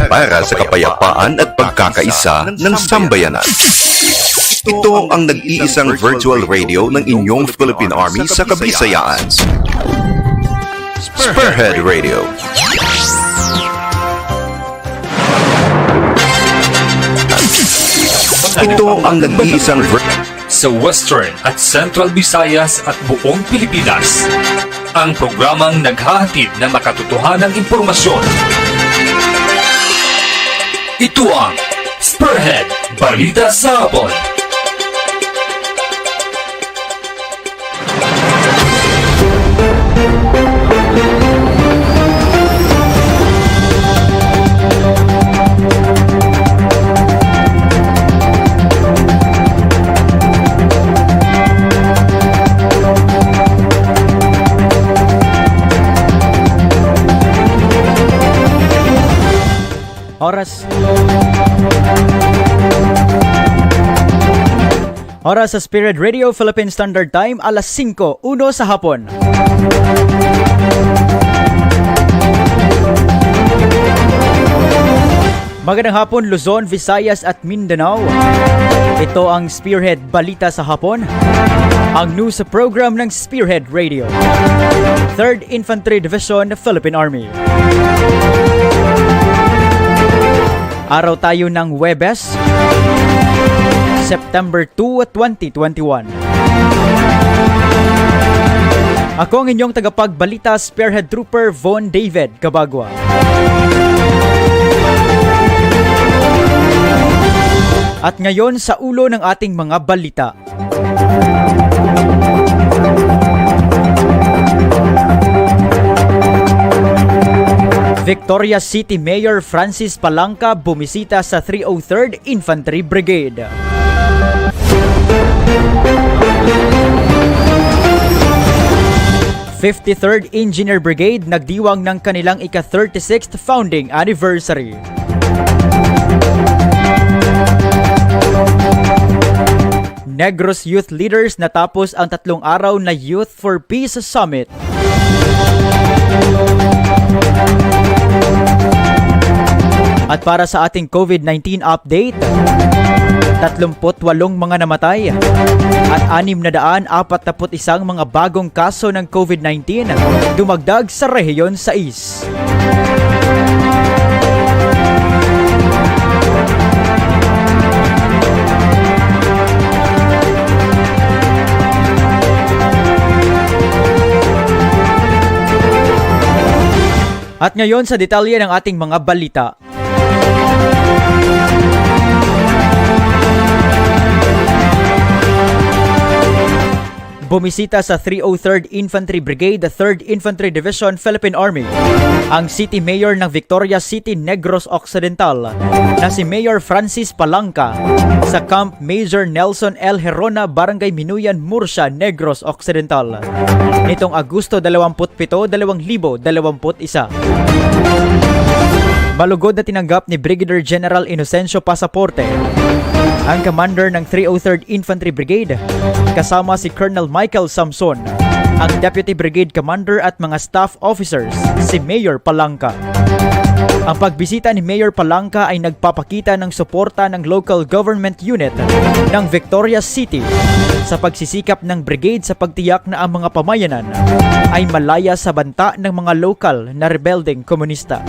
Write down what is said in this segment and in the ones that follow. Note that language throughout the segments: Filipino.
para sa kapayapaan at pagkakaisa ng sambayanan. Ito ang nag-iisang virtual radio ng inyong Philippine Army sa Kabisayaan. Spearhead Radio. Ito ang nag-iisang sa Western at Central Visayas at buong Pilipinas. Ang programang naghahatid ng makatotohanang impormasyon. Ito ang Spearhead, Balita sa Hapon. Oras sa Spearhead Radio, Philippine Standard Time, alas 5:01 sa hapon. Magandang hapon Luzon, Visayas at Mindanao. Ito ang Spearhead Balita sa Hapon, ang news program ng Spearhead Radio, 3rd Infantry Division, Philippine Army. Araw tayo ng Huwebes, September 2, 2021. Ako ang inyong tagapagbalita, Spearhead Trooper Von David Cabagua. At ngayon sa ulo ng ating mga balita. Victoria City Mayor Francis Palanca bumisita sa 303rd Infantry Brigade. '53rd Engineer Brigade nagdiwang ng kanilang ika-36th founding anniversary. Negros Youth Leaders natapos ang 3 araw na Youth for Peace Summit. At para sa ating COVID-19 update, 38 mga namatay at 641 mga bagong kaso ng COVID-19 dumagdag sa rehiyon 6. At ngayon sa detalye ng ating mga balita. Bumisita sa 303rd Infantry Brigade, the 3rd Infantry Division, Philippine Army, ang City Mayor ng Victoria City, Negros Occidental, na si Mayor Francis Palanca sa Camp Major Nelson L. Herona, Barangay Minuyan, Murcia, Negros Occidental, nitong Agosto 27, 2021. Malugod na tinanggap ni Brigadier General Inocencio Pasaporte ang commander ng 303rd Infantry Brigade kasama si Colonel Michael Samson, ang Deputy Brigade Commander at mga staff officers, si Mayor Palanca. Ang pagbisita ni Mayor Palanca ay nagpapakita ng suporta ng local government unit ng Victoria City sa pagsisikap ng brigade sa pagtiyak na ang mga pamayanan ay malaya sa banta ng mga lokal na rebelding komunista.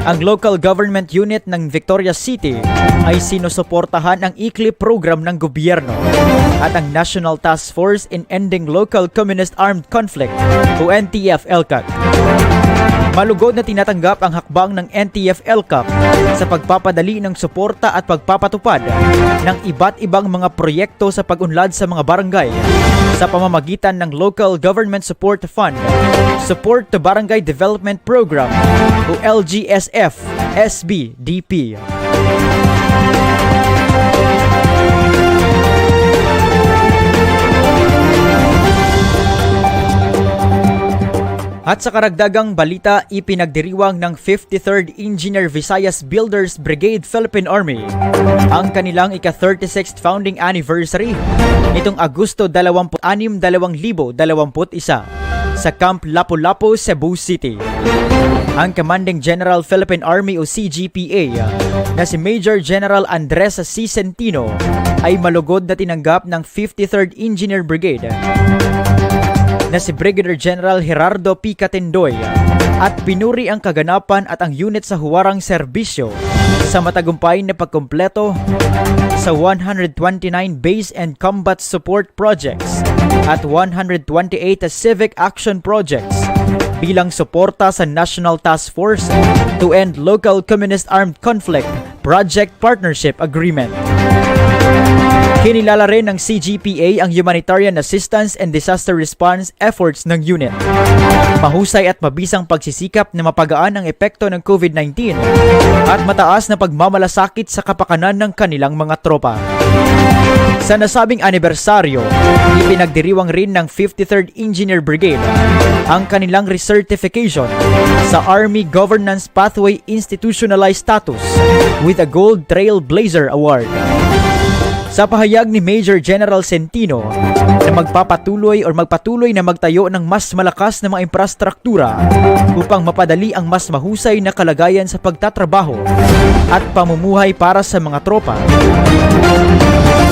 Ang local government unit ng Victoria City ay sinusuportahan ang ICLIP program ng gobyerno at ang National Task Force in Ending Local Communist Armed Conflict o NTF-ELCAC. Malugod na tinatanggap ang hakbang ng NTF-ELCAC sa pagpapadali ng suporta at pagpapatupad ng iba't ibang mga proyekto sa pag-unlad sa mga barangay sa pamamagitan ng Local Government Support Fund, Support to Barangay Development Program o LGSF-SBDP. At sa karagdagang balita, ipinagdiriwang ng 53rd Engineer Visayas Builders Brigade Philippine Army ang kanilang ika-36th founding anniversary nitong Agosto 26, 2021 sa Camp Lapu-Lapu, Cebu City. Ang Commanding General Philippine Army o CGPA na si Major General Andres C. Centino ay malugod na tinanggap ng 53rd Engineer Brigade na si Brigadier General Gerardo P. Catendoy at pinuri ang kaganapan at ang unit sa huwarang serbisyo sa matagumpay na pagkumpleto sa 129 base and combat support projects at 128 civic action projects bilang suporta sa National Task Force to End Local Communist Armed Conflict Project Partnership Agreement. Kinilala rin ng CGPA ang humanitarian assistance and disaster response efforts ng unit. Mahusay at mabisang pagsisikap na mapagaan ang epekto ng COVID-19 at mataas na pagmamalasakit sa kapakanan ng kanilang mga tropa. Sa nasabing anibersaryo, ipinagdiriwang rin ng 53rd Engineer Brigade ang kanilang recertification sa Army Governance Pathway Institutionalized Status with a Gold Trailblazer Award. Sa pahayag ni Major General Centino na magpatuloy na magtayo ng mas malakas na mga infrastruktura upang mapadali ang mas mahusay na kalagayan sa pagtatrabaho at pamumuhay para sa mga tropa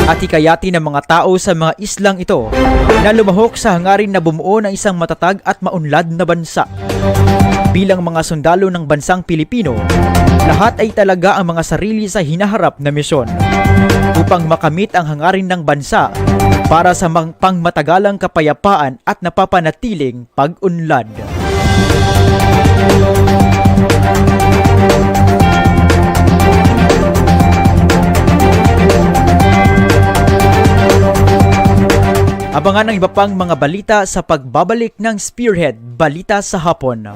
at hikayati ng mga tao sa mga islang ito na lumahok sa hangarin na bumuo ng isang matatag at maunlad na bansa. Bilang mga sundalo ng bansang Pilipino, lahat ay talaga ang mga sarili sa hinaharap na misyon upang makamit ang hangarin ng bansa para sa pangmatagalang kapayapaan at napapanatiling pag-unlad. Abangan ang iba pang mga balita sa pagbabalik ng Spearhead, Balita sa Hapon.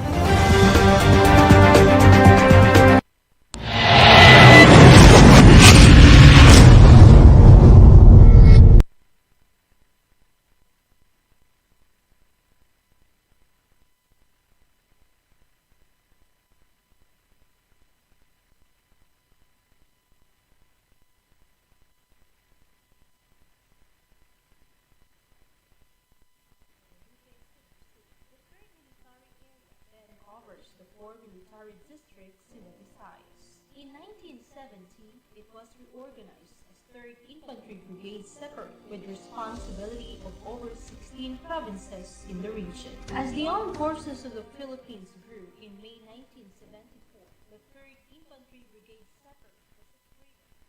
The four military districts in the Visayas. In 1970, it was reorganized as 3rd Infantry Brigade separate with responsibility of over 16 provinces in the region. As the armed forces of the Philippines grew in May 1974, the 3rd Infantry Brigade separate was upgraded to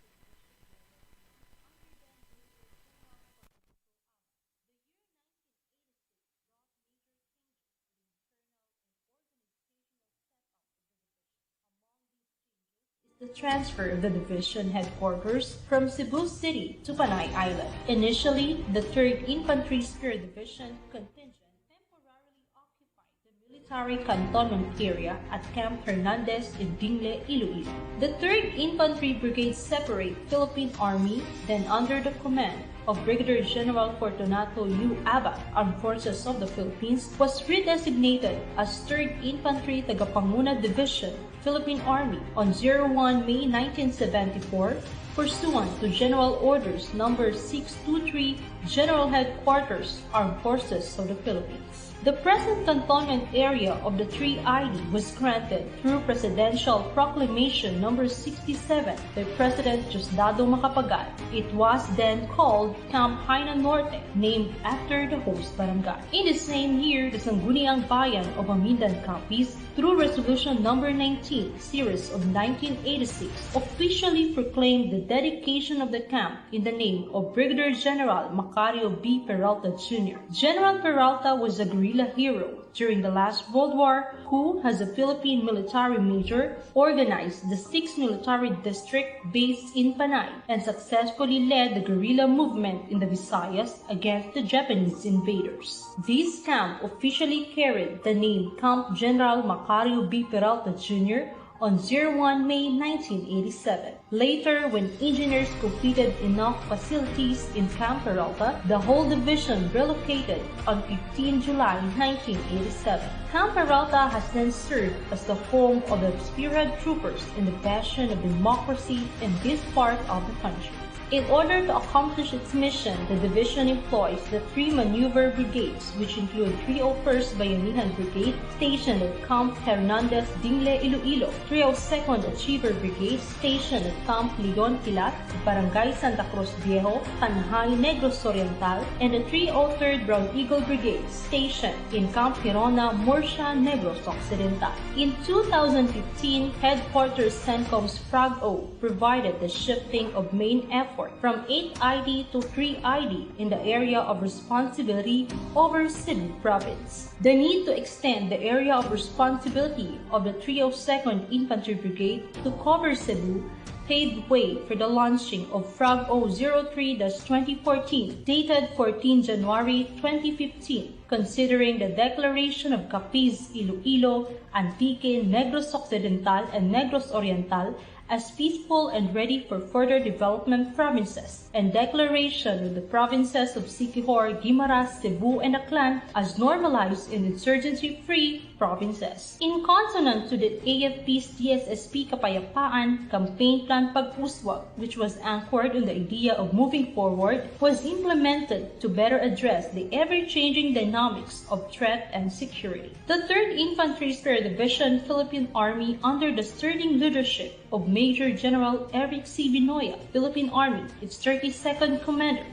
the transfer of the division headquarters from Cebu City to Panay Island. Initially, the 3rd Infantry Spear Division contingent temporarily occupied the military cantonment area at Camp Hernandez in Dingle, Iloilo. The 3rd Infantry Brigade separate Philippine Army, then under the command of Brigadier General Fortunato U. Abad, Armed Forces of the Philippines, was redesignated as 3rd Infantry Tagapanguna Division, Philippine Army on 01 May 1974, pursuant to General Orders No. 623, General Headquarters, Armed Forces of the Philippines. The present cantonment area of the 3ID was granted through Presidential Proclamation No. 67 by President Diosdado Macapagal. It was then called Camp Haina Norte, named after the host barangay. In the same year, the Sangguniang Bayan of Amindan Capiz, through Resolution No. 19, Series of 1986, officially proclaimed the dedication of the camp in the name of Brigadier General Macario B. Peralta Jr. General Peralta was a guerrilla hero during the last World War who, as a Philippine military major, organized the 6th Military District based in Panay and successfully led the guerrilla movement in the Visayas against the Japanese invaders. This camp officially carried the name Camp General Macario B. Peralta Jr. on 01 May 1987. Later, when engineers completed enough facilities in Camp Peralta, the whole division relocated on 15 July 1987. Camp Peralta has then served as the home of the Spearhead troopers in the bastion of democracy in this part of the country. In order to accomplish its mission, the division employs the 3 maneuver brigades, which include 301st Bayanihan Brigade, stationed at Camp Hernandez Dingle, Iloilo, 302nd Achiever Brigade, stationed at Camp Leon Pilat, Barangay Santa Cruz Viejo, Tanhay, Negros Oriental, and the 303rd Brown Eagle Brigade, stationed in Camp Hirona, Murcia, Negros Occidental. In 2015, Headquarters CENTCOM's FRAG-O provided the shifting of main effort from 8ID to 3ID in the area of responsibility over Cebu Province. The need to extend the area of responsibility of the 302nd Infantry Brigade to cover Cebu paved way for the launching of FRAG-O 03-2014, dated 14 January 2015, considering the declaration of Capiz, Iloilo, Antique, Negros Occidental, and Negros Oriental as peaceful and ready for further development provinces, and declaration of the provinces of Siquijor, Guimaras, Cebu, and Aklan as normalized and insurgency-free provinces. In consonant to the AFP's DSSP Kapayapaan Campaign Plan Pagpuswag, which was anchored on the idea of moving forward, was implemented to better address the ever-changing dynamics of threat and security. The 3rd Infantry Spear Division Philippine Army, under the sturdy leadership of Major General Eric C. Binoya, Philippine Army, its 32nd commander,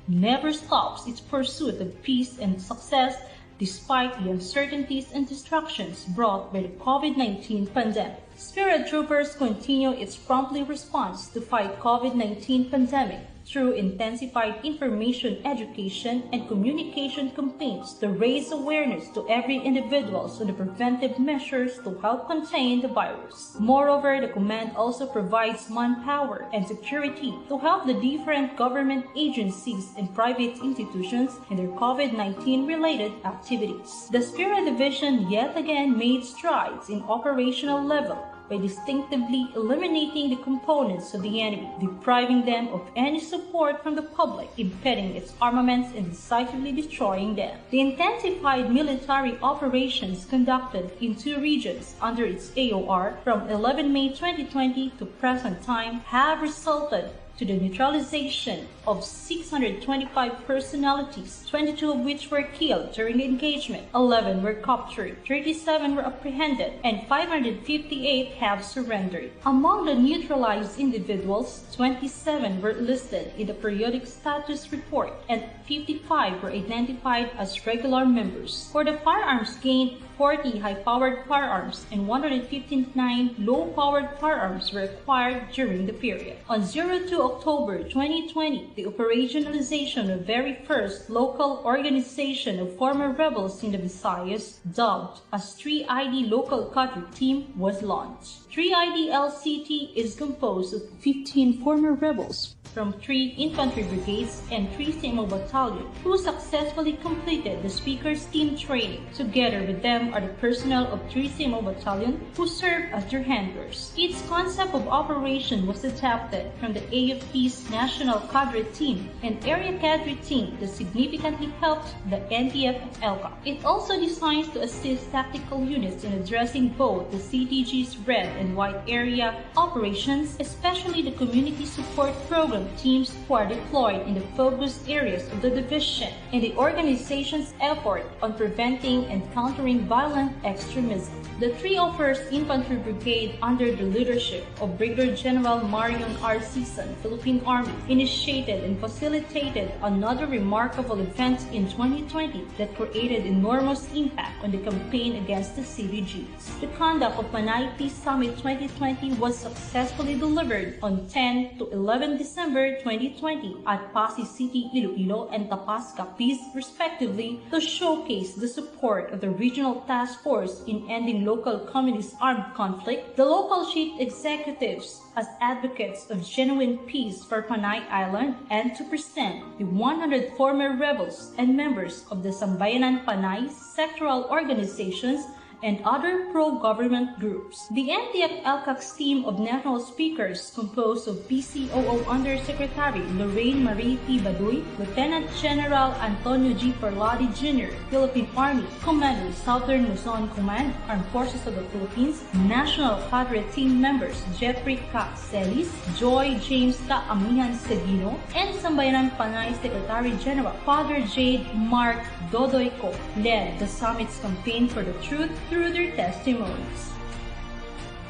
never stops its pursuit of peace and success despite the uncertainties and distractions brought by the COVID-19 pandemic. Spearhead troopers continue its promptly response to fight COVID-19 pandemic through intensified information education and communication campaigns to raise awareness to every individual on the preventive measures to help contain the virus. Moreover, the command also provides manpower and security to help the different government agencies and private institutions in their COVID-19 related activities. The Spearhead Division yet again made strides in operational level by distinctively eliminating the components of the enemy, depriving them of any support from the public, impeding its armaments, and decisively destroying them. The intensified military operations conducted in 2 regions under its AOR from 11 May 2020 to present time have resulted to the neutralization of 625 personalities, 22 of which were killed during the engagement, 11 were captured, 37 were apprehended, and 558 have surrendered. Among the neutralized individuals, 27 were listed in the periodic status report, and 55 were identified as regular members. For the firearms gained, 40 high-powered firearms and 159 low-powered firearms were acquired during the period. On 02 October 2020, the operationalization of very first local organization of former rebels in the Visayas, dubbed as 3ID Local Cadre Team, was launched. 3ID LCT is composed of 15 former rebels from 3 infantry brigades and 3 CMO battalion who successfully completed the speaker's team training. Together with them are the personnel of 3 CMO battalion who serve as their handlers. Its concept of operation was adapted from the AFP's National Cadre Team and Area Cadre Team that significantly helped the NTF and ELCA. It also designs to assist tactical units in addressing both the CTG's red and white area operations, especially the community support program teams who are deployed in the focus areas of the division, and the organization's effort on preventing and countering violent extremism. The 301st Infantry Brigade, under the leadership of Brigadier General Marion R. Season, Philippine Army, initiated and facilitated another remarkable event in 2020 that created enormous impact on the campaign against the CDGs. The conduct of Panay Peace Summit 2020 was successfully delivered on 10 to 11 December 2020 at Pasig City, Iloilo, and Tapas, Capiz, respectively, to showcase the support of the Regional Task Force in ending local communist armed conflict, the local chief executives as advocates of genuine peace for Panay Island, and to present the 100 former rebels and members of the Sambayanan Panay sectoral organizations and other pro-government groups. The NTF-LCAC's team of national speakers, composed of PCOO Undersecretary Lorraine Marie T. Baduy, Lieutenant General Antonio G. Parladi Jr., Philippine Army, Commander Southern Luzon Command, Armed Forces of the Philippines, National Cadre Team members Jeffrey K. Celis, Joy James K. Amihan Seguino, and Sambayanan Panay Secretary General Father Jade Mark Dodoyco led the summit's campaign for the truth through their testimonies.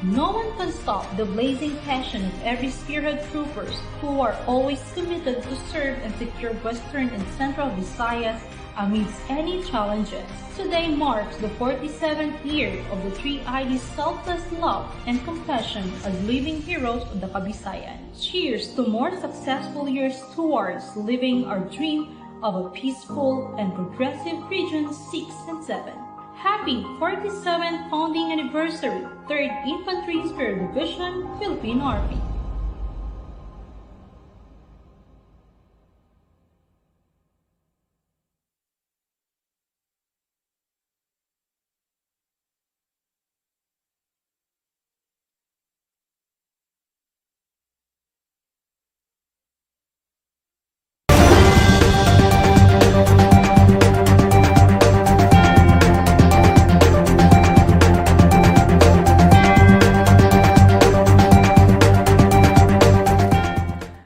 No one can stop the blazing passion of every Spearhead troopers who are always committed to serve and secure Western and Central Visayas amidst any challenges. Today marks the 47th year of the 3ID's selfless love and compassion as living heroes of the Kabisayan. Cheers to more successful years towards living our dream of a peaceful and progressive Region 6 and 7. Happy 47th founding anniversary, 3rd Infantry Spear Division, Philippine Army.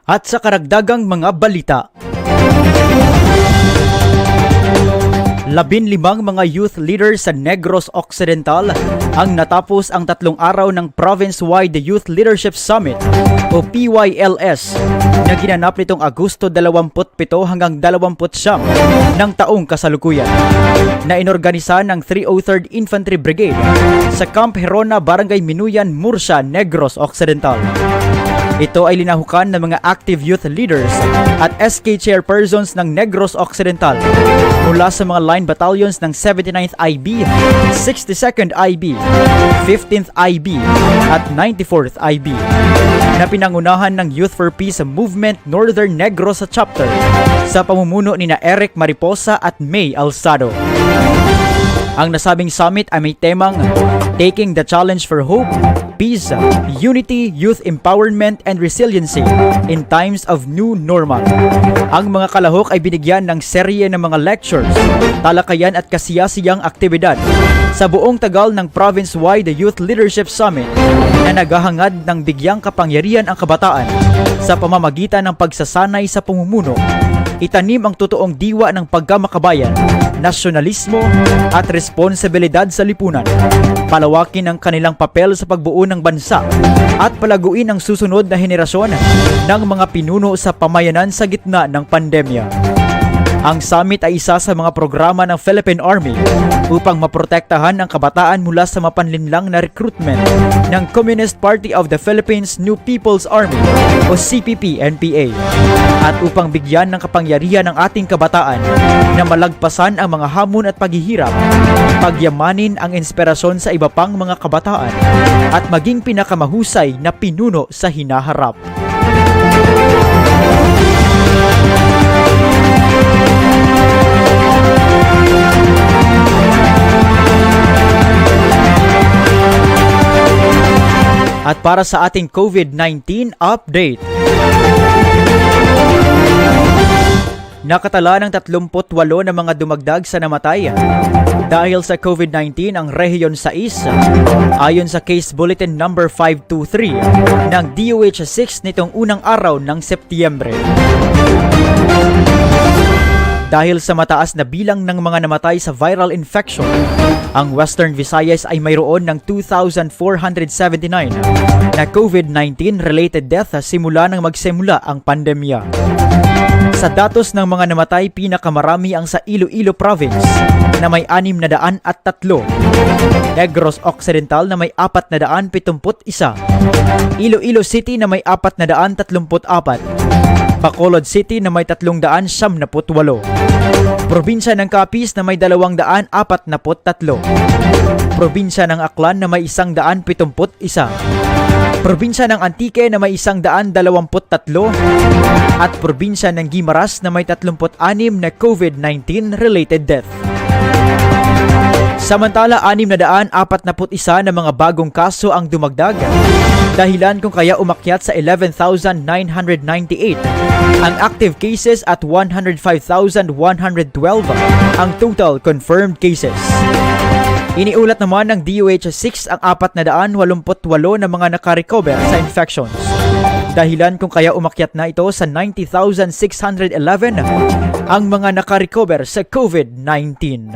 At sa karagdagang mga balita, 15 mga youth leaders sa Negros Occidental ang natapos ang 3 araw ng Province-wide Youth Leadership Summit o PYLS na ginanap nitong Agosto 27 hanggang 29 ng taong kasalukuyan na inorganisa ng 303rd Infantry Brigade sa Camp Herona, Barangay Minuyan, Murcia, Negros Occidental. Ito ay linahukan ng mga active youth leaders at SK chairpersons ng Negros Occidental mula sa mga line battalions ng 79th IB, 62nd IB, 15th IB at 94th IB na pinangunahan ng Youth for Peace Movement Northern Negros Chapter sa pamumuno ni na Eric Mariposa at May Alsado. Ang nasabing summit ay may temang Taking the Challenge for Hope, Peace, Unity, Youth Empowerment, and Resiliency in Times of New Normal. Ang mga kalahok ay binigyan ng serye ng mga lectures, talakayan at kasiyasiyang aktibidad sa buong tagal ng Province-wide Youth Leadership Summit na naghahangad ng bigyang kapangyarihan ang kabataan sa pamamagitan ng pagsasanay sa pamumuno, itanim ang totoong diwa ng pagkamakabayan, nasyonalismo at responsibilidad sa lipunan, palawakin ang kanilang papel sa pagbuo ng bansa at palaguin ang susunod na henerasyon ng mga pinuno sa pamayanan sa gitna ng pandemya. Ang summit ay isa sa mga programa ng Philippine Army upang maprotektahan ang kabataan mula sa mapanlinlang na recruitment ng Communist Party of the Philippines New People's Army o CPP-NPA at upang bigyan ng kapangyarihan ang ating kabataan na malagpasan ang mga hamon at paghihirap, pagyamanin ang inspirasyon sa iba pang mga kabataan at maging pinakamahusay na pinuno sa hinaharap. At para sa ating COVID-19 update, nakatala ng 38 na mga dumagdag sa namatay dahil sa COVID-19 ang Rehiyon 6 ayon sa Case Bulletin number 523 ng DOH-6 nitong unang araw ng Setyembre. Dahil sa mataas na bilang ng mga namatay sa viral infection, ang Western Visayas ay mayroon ng 2,479 na COVID-19 related death simula nang magsimula ang pandemya. Sa datos ng mga namatay, pinakamarami ang sa Iloilo Province na may 603, Negros Occidental na may 471, Iloilo City na may 434, Bacolod City na may 378, Probinsya ng Capiz na may 243, Probinsya ng Aklan na may 171, Probinsya ng Antique na may 123, at Probinsya ng Guimaras na may 36 na COVID-19 related death. Samantala, 641 na mga bagong kaso ang dumagdag. Dahilan kung kaya umakyat sa 11,998 ang active cases at 105,112 ang total confirmed cases. Iniulat naman ng DOH-6 ang 488 na mga nakarecover sa infections. Dahilan kung kaya umakyat na ito sa 90,611 ang mga nakarecover sa COVID-19.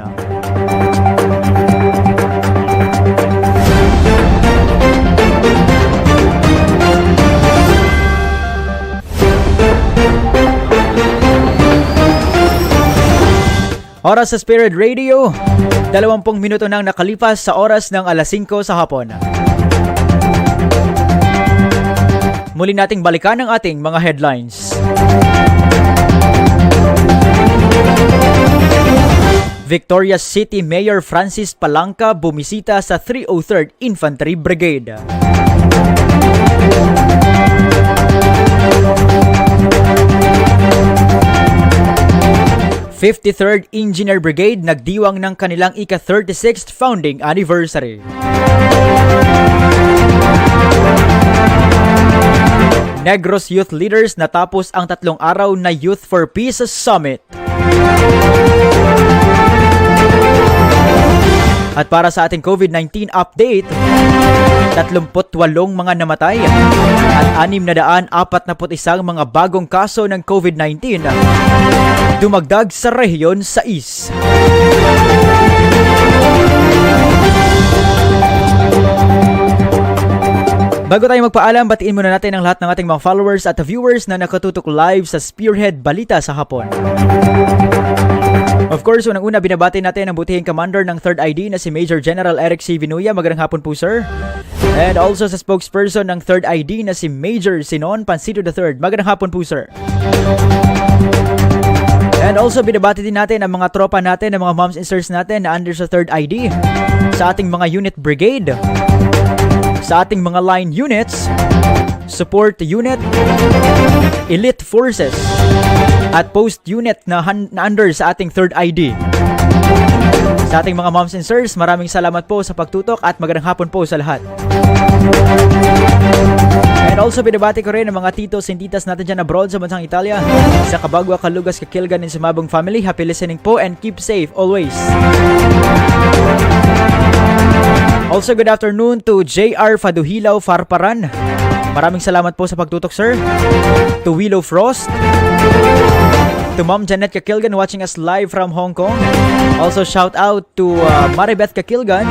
Oras sa Spearhead Radio, 20 minuto nang nakalipas sa oras ng alas 5 sa hapon. Muli nating balikan ang ating mga headlines. Victoria City Mayor Francis Palanca bumisita sa 303rd Infantry Brigade. '53rd Engineer Brigade nagdiwang ng kanilang ika-36th founding anniversary. Negros Youth Leaders natapos ang 3 araw na Youth for Peace Summit. At para sa ating COVID-19 update, 38 mga namatay at 641 mga bagong kaso ng COVID-19 dumagdag sa rehiyon 6. Bago tayo magpaalam, batiin muna natin ang lahat ng ating mga followers at viewers na nakatutok live sa Spearhead Balita sa hapon. Of course, unang-una binabati natin ang butihing commander ng 3rd ID na si Major General Eric C. Vinuya. Magandang hapon po, sir. And also sa spokesperson ng 3rd ID na si Major Sinon Pansito III. Magandang hapon po, sir. And also binabati din natin ang mga tropa natin, ang mga moms and sirs natin na under sa 3rd ID, sa ating mga unit brigade, sa ating mga line units, support unit, elite forces, at post unit na under sa ating 3rd ID. Sa ating mga moms and sirs, maraming salamat po sa pagtutok at magandang hapon po sa lahat. And also binabati ko rin ang mga titos and titas natin dyan abroad sa bansang Italia, sa Kabagwa, Kalugas, Kakilgan, and Sumabong family. Happy listening po and keep safe always. Also, good afternoon to JR Faduhilaw Farparan. Maraming salamat po sa pagtutok, sir. To Willow Frost. To Ma'am Janet Kakilgan watching us live from Hong Kong. Also, shout out to Maribeth Kakilgan,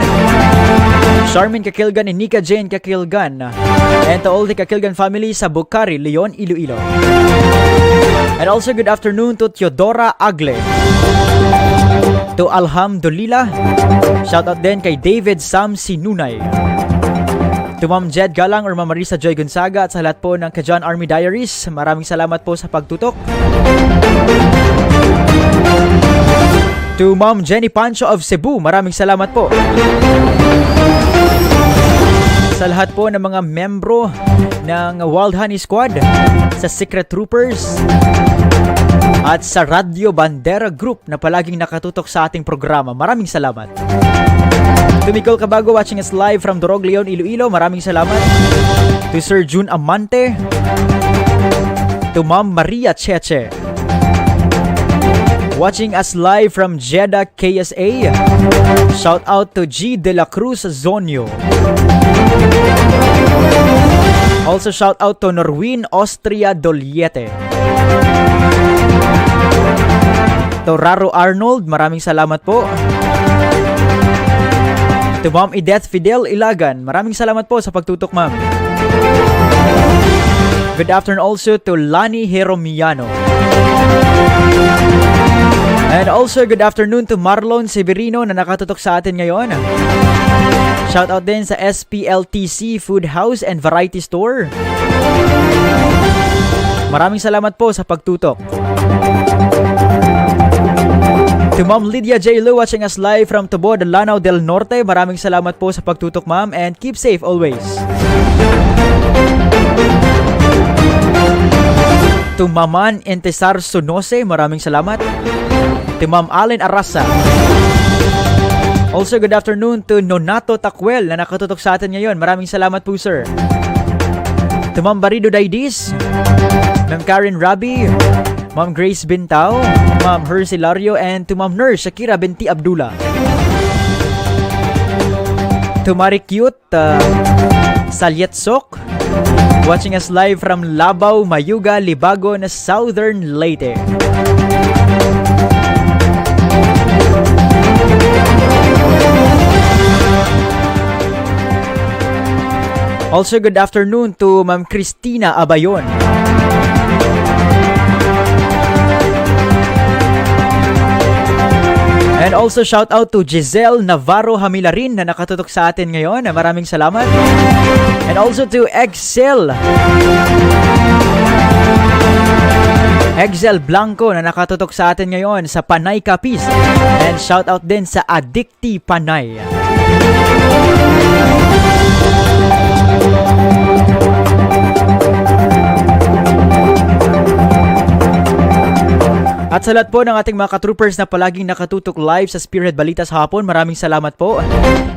Charmin Kakilgan, and Nika Jane Kakilgan. And to all the Kakilgan family sa Bukari, Leon, Iloilo. And also, good afternoon to Teodora Agle. To Alhamdulillah. Shoutout din kay David Sam Sinunay. To Ma'am Jed Galang or Ma'am Marisa Joy Gonzaga at sa lahat po ng Kajan Army Diaries. Maraming salamat po sa pagtutok. To Ma'am Jenny Pancho of Cebu. Maraming salamat po. Sa lahat po ng mga membro ng Wild Honey Squad, sa Secret Troopers, at sa Radio Bandera Group na palaging nakatutok sa ating programa. Maraming salamat. To Micol Cabago watching us live from Dorog, Leon, Iloilo. Maraming salamat. To Sir June Amante. To Ma'am Maria Cheche watching us live from Jeddah, KSA. Shout out to G. De La Cruz Zonio. Also shout out to Norwin Austria Doliete. To Raro Arnold, maraming salamat po. To Ma'am Edeth Fidel Ilagan, maraming salamat po sa pagtutok, ma'am. Good afternoon also to Lani Heromiano. And also good afternoon to Marlon Severino na nakatutok sa atin ngayon. Shoutout din sa SPLTC Food House and Variety Store. Maraming salamat po sa pagtutok. To Ma'am Lydia J. Lu watching us live from Tubo de Lanao del Norte. Maraming salamat po sa pagtutok, ma'am, and keep safe always. To Maman Entesar Sunose, maraming salamat. To Ma'am Allen Arasa. Also, good afternoon to Nonato Takwel na nakatutok sa atin ngayon. Maraming salamat po, sir. To Ma'am Barido Daidis, Ma'am Karen Rabi, Ma'am Grace Bintao, Ma'am Hercilario, and to Ma'am Nurse Shakira binti Abdullah. To Marie Cute, Salyetsok, watching us live from Labao, Mayuga, Libago na Southern Leyte. Also, good afternoon to Ma'am Christina Abayon. And also shout out to Giselle Navarro Hamilarin na nakatutok sa atin ngayon. Maraming salamat. And also to Excel Blanco na nakatutok sa atin ngayon sa Panay Capiz. And shout out din sa Addicti Panay. At sa lahat po ng ating mga ka-troopers na palaging nakatutok live sa Spearhead Balita sa hapon, maraming salamat po.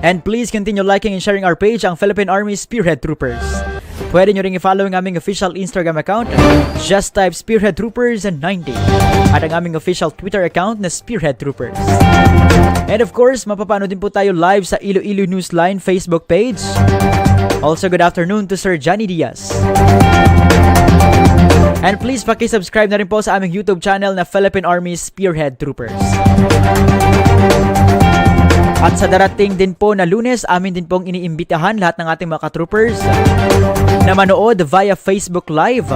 And please continue liking and sharing our page, ang Philippine Army Spearhead Troopers. Pwede nyo ring i-follow ang aming official Instagram account, just type Spearhead Troopers and 90. At ang aming official Twitter account na Spearhead Troopers. And of course, mapapanood din po tayo live sa Iloilonewsline Facebook page. Also, good afternoon to Sir Johnny Diaz. And please paki-subscribe na rin po sa aming YouTube channel na Philippine Army Spearhead Troopers. At sa darating din po na Lunes, amin din pong iniimbitahan lahat ng ating mga ka-troopers na manood via Facebook Live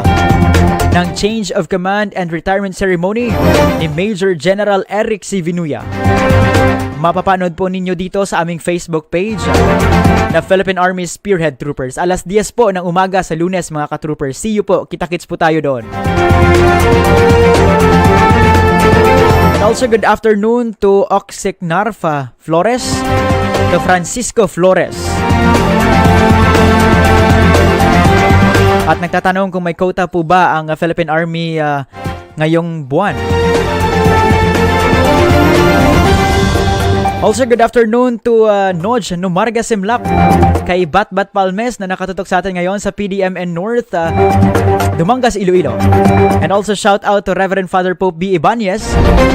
ng Change of Command and Retirement Ceremony ni Major General Eric C. Vinuya. Mapapanood po ninyo dito sa aming Facebook page na Philippine Army Spearhead Troopers. Alas 10 po ng umaga sa Lunes, mga ka-troopers. See you po. Kita-kits po tayo doon. And also, good afternoon to Oxik Narfa Flores, to Francisco Flores. At nagtatanong kung may quota po ba ang Philippine Army ngayong buwan. Also, good afternoon to Noj Numarga Simlap, kay Batbat Palmes na nakatutok sa atin ngayon sa PDMN North, Dumangas, Iloilo. And also shout out to Reverend Father Pope B. Ibanez,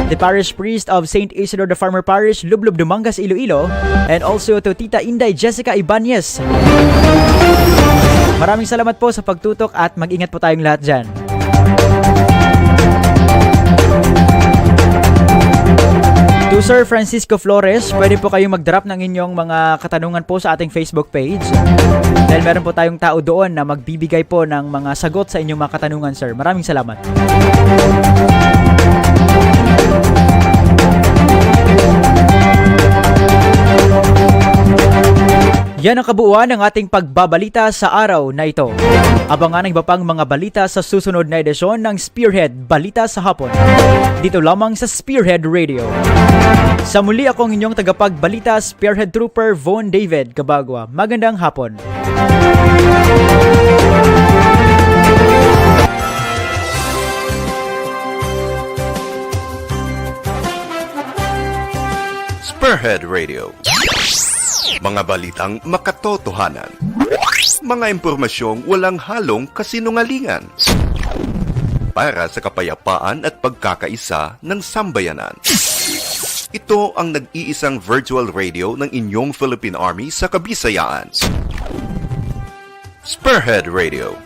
the parish priest of St. Isidore the Farmer Parish, Lublub, Dumangas, Iloilo. And also to Tita Inday Jessica Ibanez. Maraming salamat po sa pagtutok at mag-ingat po tayong lahat dyan. To Sir Francisco Flores, pwede po kayong mag-drop ng inyong mga katanungan po sa ating Facebook page. Dahil meron po tayong tao doon na magbibigay po ng mga sagot sa inyong mga katanungan, sir. Maraming salamat. Yan ang kabuuan ng ating pagbabalita sa araw na ito. Abangan ang iba pang mga balita sa susunod na edisyon ng Spearhead Balita sa Hapon. Dito lamang sa Spearhead Radio. Sa muli, akong inyong tagapagbalita, Spearhead Trooper Von David Cabagua. Magandang hapon. Spearhead Radio. Mga balitang makatotohanan. Mga impormasyong walang halong kasinungalingan. Para sa kapayapaan at pagkakaisa ng sambayanan. Ito ang nag-iisang virtual radio ng inyong Philippine Army sa Kabisayaan. Spearhead Radio.